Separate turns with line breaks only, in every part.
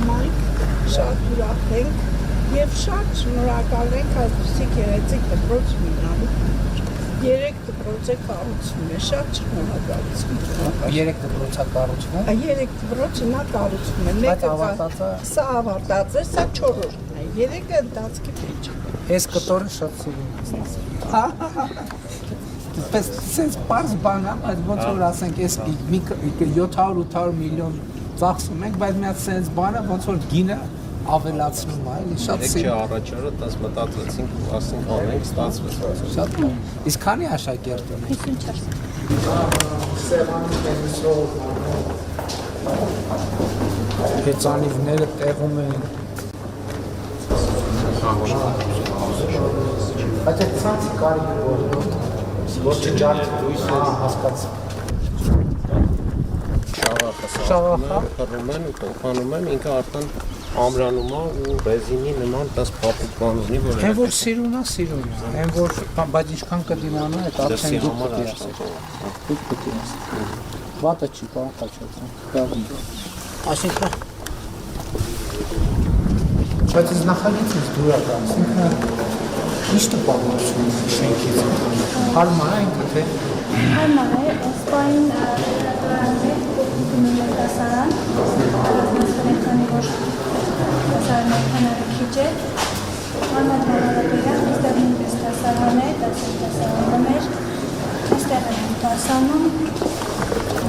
համայնք շատ ուրախ ենք եւ շատ շնորհակալ ենք այդպիսի գեղեցիկ դպրոց ունենալու։ 3 դպրոց է կառուցվում է, շատ շնորհակալություն։
3 դպրոցա կառուցվում է։
3 դպրոցը նա կառուցվում է։ Մեկը սա ավարտած է, սա 4-րդն է։ 3-ը ընթացքի մեջ է։
Այս կտորը շատ սիրում եմ։ Sense parts բան է, բայց ոնց որ ասենք, այս 700-800 միլիոն ծախսում ենք, բայց մի հատ sense բան է, ոնց որ գինը ավելացնում է, էլի շատ
սիրում։ Եկի առաջարը 10 մտածեցինք, ասենք անենք, ստացվեց։
Շատ լավ։ Իսկ քանի աշակերտ ունեք։
54։
Սեղանի տենիսով հեծանիվները տեղում են։ Բայց այդ ցանցի կարիք որ չջարդի լույսը հասկաց։ Շաղախը
հռում են ու փոխանում են, ինքը արդեն ամրանում է ու ռեզինի նման 10 փափուկ բան ունի, որ
այն որ սիրուն է, այն որ բայց ինչքան կդիմանա, այդ արդեն դուք պետք է ասեք։ Դուք պետք է ասեք։ Վատը չի, պարոն Խաչատրյան։ Այսինքն բայց այս նախագիծից դուր է գալիս, ինքը ինչ տպավորություն ունի շենքից։ Հարմար է ինքը թե։
Հարմար է, սպային դասարան, քանի որ դասարանը քանակը քիչ է, հարմար հարաբերական, այստեղ նույնպես դասարան է, դասարանը մեր, այստեղ են դասանում։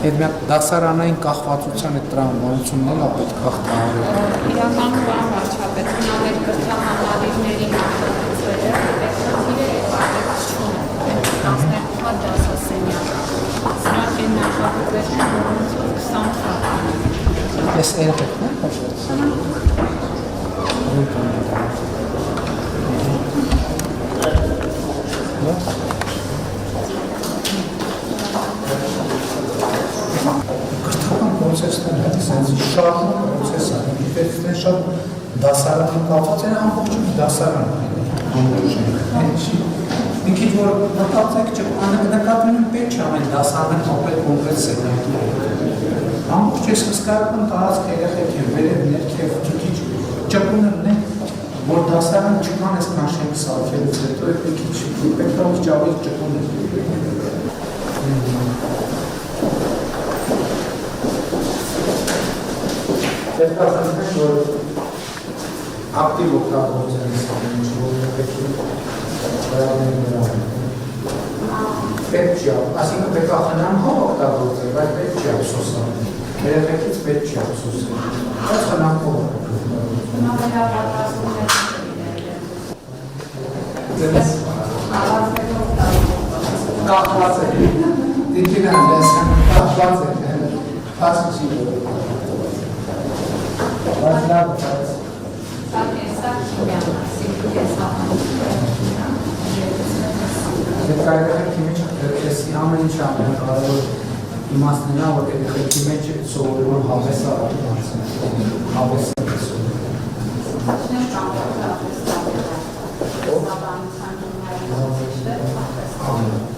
Այդ մի դասարանային կախվածության այդ տրամաբանությունն էլ պետք է հաղթահարել։
Իրականում բան վարչապետ, հնարեր կրթահամալիրների նախագծվել է, պետքացիր է և արտեկցություն է, 12 հատ դասասենյակ, սրանք են նախագծել, որոնց 20 հատ։
Ես երեխեքն եմ հաշվեց։ Կրթական պրոցեսներ է, շարժում պրոցես է, պետք է շատ դասարանի կապված են, ամբողջում դասարան մի քիչ որ մտածեք նկատում պետք չէ ամեն դասարանը կոնկրետ սենյակի ամբողջ ես հսկայական տարածք երեխեք են վերև ներքև քիչ ճկունն է որ դասարան չկան այսքան շենք սարքելուց հետո մի քիչ պետք է ոչ ավելի ճկուն է Ես ասում եմ որ ակտիվ օգտագործել են որ պետք է պետք չէ, ասինքն պետք է խնամ հող օգտագործել, բայց պետք չէ ափսոսել։ Երեխեքից պետք չէ ափսոսել։ Բայց խնամ հող կախված է։ Դիքին անդեսան, կախված է։ Փասը չի որ։ Բայց լավ, բայց։
Սա քիմիա,
Դե կարելի է քիմիա ամեն ինչ ամեն կարևոր իմաստն է որ երեխեքի մեջ սովորում հավես է հավես է սովորում